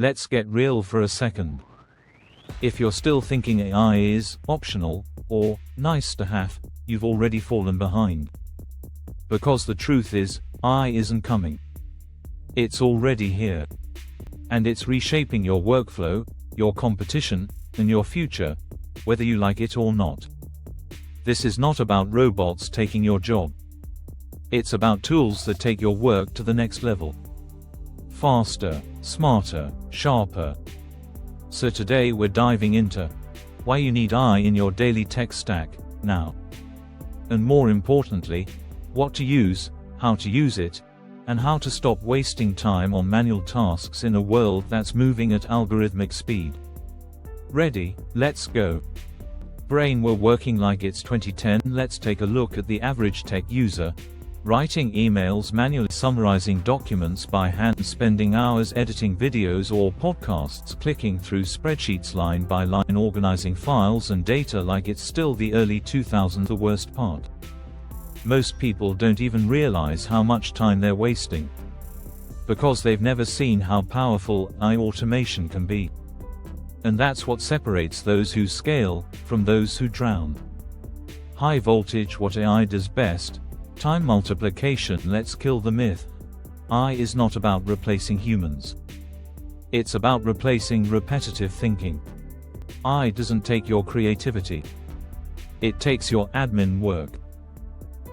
Let's get real for a second. If you're still thinking AI is optional or nice to have, you've already fallen behind. Because the truth is, AI isn't coming. It's already here. And it's reshaping your workflow, your competition, and your future, whether you like it or not. This is not about robots taking your job. It's about tools that take your work to the next level. Faster, smarter, sharper. So today we're diving into why you need AI in your daily tech stack, now. And more importantly, what to use, how to use it, and how to stop wasting time on manual tasks in a world that's moving at algorithmic speed. Ready? Let's go. Brain, we're working like it's 2010. Let's take a look at the average tech user. Writing emails manually, summarizing documents by hand, spending hours editing videos or podcasts, clicking through spreadsheets line by line, organizing files and data like it's still the early 2000s. The worst part? Most people don't even realize how much time they're wasting. Because they've never seen how powerful AI automation can be. And that's what separates those who scale from those who drown. High voltage, what AI does best. Time multiplication. Let's kill the myth. AI is not about replacing humans. It's about replacing repetitive thinking. AI doesn't take your creativity. It takes your admin work.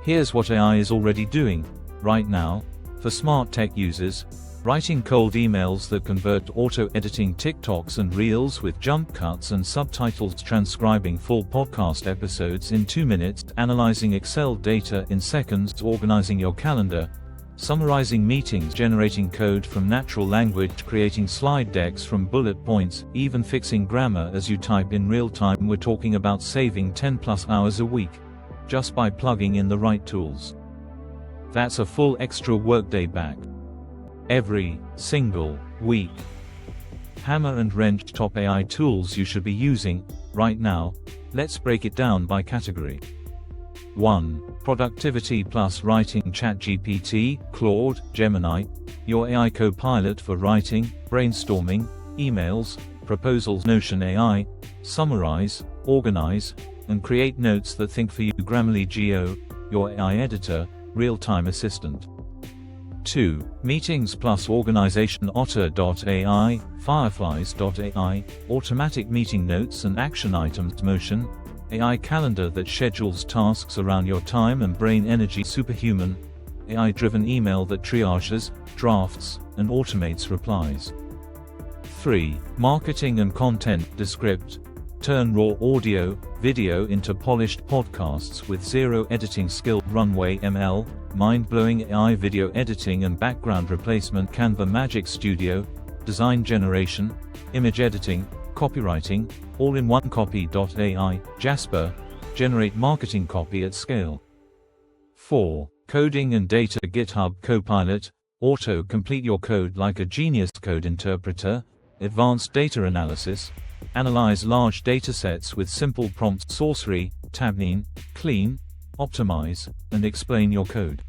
Here's what AI is already doing, right now, for smart tech users. Writing cold emails that convert, auto-editing TikToks and Reels with jump cuts and subtitles, transcribing full podcast episodes in 2 minutes, analyzing Excel data in seconds, organizing your calendar, summarizing meetings, generating code from natural language, creating slide decks from bullet points, even fixing grammar as you type in real time. We're talking about saving 10+ hours a week, just by plugging in the right tools. That's a full extra workday back. Every single week. Hammer and wrench top AI tools you should be using right now. Let's break it down by category. 1. Productivity plus writing. ChatGPT, Claude, Gemini, your AI co-pilot for writing, brainstorming, emails, proposals. Notion AI, summarize, organize, and create notes that think for you. Grammarly Geo, your AI editor, real-time assistant. 2. Meetings plus organization. Otter.ai, Fireflies.ai, automatic meeting notes and action items. Motion, AI calendar that schedules tasks around your time and brain energy. Superhuman, AI-driven email that triages, drafts, and automates replies. 3. Marketing and content. Descript, turn raw audio, video into polished podcasts with zero editing skill. Runway ML, mind-blowing AI video editing and background replacement. Canva Magic Studio, design generation, image editing, copywriting, all in one. Copy.ai, Jasper, generate marketing copy at scale. 4. Coding and data. GitHub Copilot, auto-complete your code like a genius. Code interpreter, advanced data analysis, analyze large datasets with simple prompts. Sorcery, Tabnine, clean, optimize, and explain your code.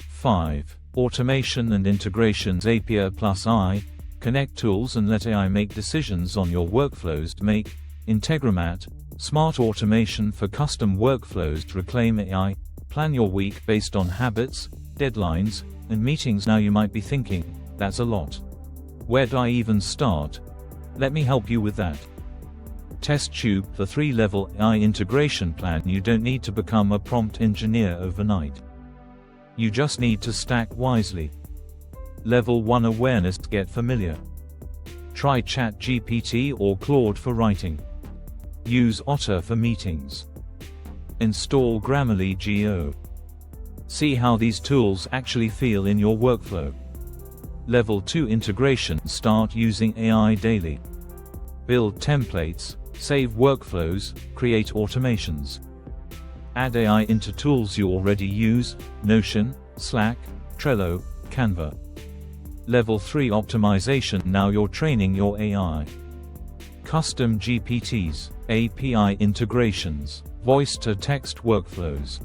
5. Automation and integration. Zapier plus AI, connect tools and let AI make decisions on your workflows. Make, Integromat, smart automation for custom workflows. Reclaim AI, plan your week based on habits, deadlines, and meetings. Now you might be thinking, that's a lot. Where do I even start? Let me help you with that. TestTube, the 3-level AI integration plan. You don't need to become a prompt engineer overnight. You just need to stack wisely. Level 1 awareness. Get familiar. Try ChatGPT or Claude for writing. Use Otter for meetings. Install Grammarly Geo. See how these tools actually feel in your workflow. Level 2 integration. Start using AI daily. Build templates, save workflows, create automations. Add AI into tools you already use, Notion, Slack, Trello, Canva. Level 3 optimization. Now you're training your AI. Custom GPTs, API integrations, voice-to-text workflows.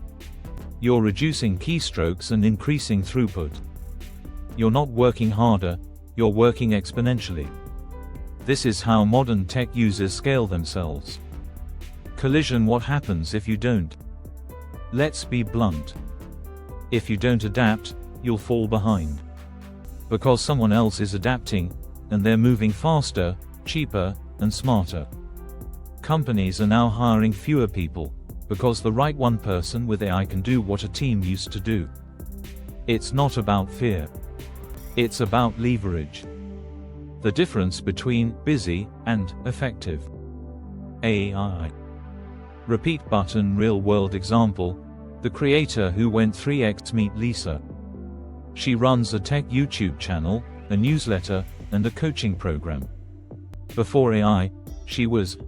You're reducing keystrokes and increasing throughput. You're not working harder, you're working exponentially. This is how modern tech users scale themselves. Collision: what happens if you don't? Let's be blunt. If you don't adapt, you'll fall behind. Because someone else is adapting, and they're moving faster, cheaper, and smarter. Companies are now hiring fewer people, because the right one person with AI can do what a team used to do. It's not about fear. It's about leverage. The difference between busy and effective. AI. Repeat button. Real-world example: the creator who went 3x. Meet Lisa. She runs a tech YouTube channel, a newsletter, and a coaching program. Before AI, she was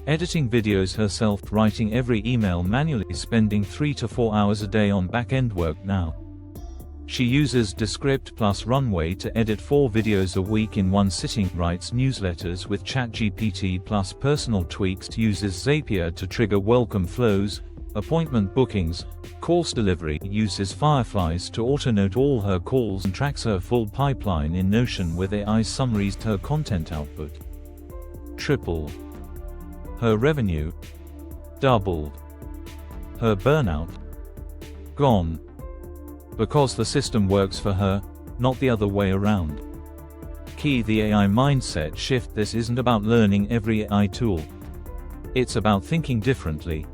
editing videos herself, writing every email manually, spending 3 to 4 hours a day on back-end work. Now she uses Descript plus Runway to edit 4 videos a week in one sitting, writes newsletters with ChatGPT plus personal tweaks, uses Zapier to trigger welcome flows, appointment bookings, course delivery, uses Fireflies to auto-note all her calls, and tracks her full pipeline in Notion with AI summaries. Her content output tripled. Her revenue doubled. Her burnout gone. Because the system works for her, not the other way around. Key: the AI mindset shift. This isn't about learning every AI tool. It's about thinking differently.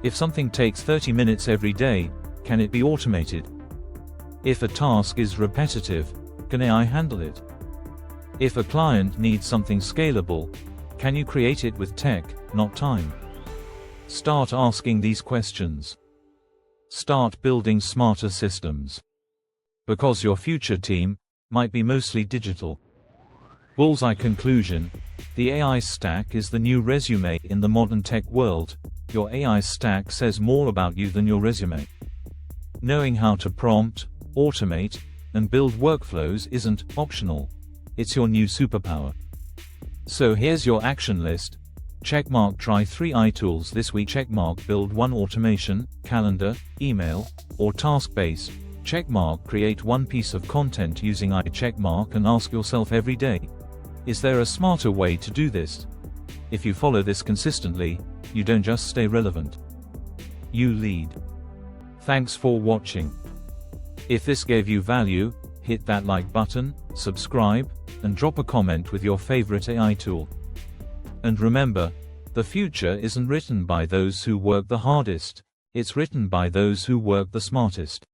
If something takes 30 minutes every day, can it be automated? If a task is repetitive, can AI handle it? If a client needs something scalable, can you create it with tech, not time? Start asking these questions. Start building smarter systems. Because your future team might be mostly digital. Bullseye conclusion: the AI stack is the new resume in the modern tech world. Your AI stack says more about you than your resume. Knowing how to prompt, automate, and build workflows isn't optional. It's your new superpower. So here's your action list. Checkmark: try 3 AI tools this week. Checkmark: build 1 automation, calendar, email, or task-based. Checkmark: create 1 piece of content using AI. Checkmark, and ask yourself every day, is there a smarter way to do this? If you follow this consistently, you don't just stay relevant. You lead. Thanks for watching. If this gave you value, hit that like button, subscribe, and drop a comment with your favorite AI tool. And remember, the future isn't written by those who work the hardest, it's written by those who work the smartest.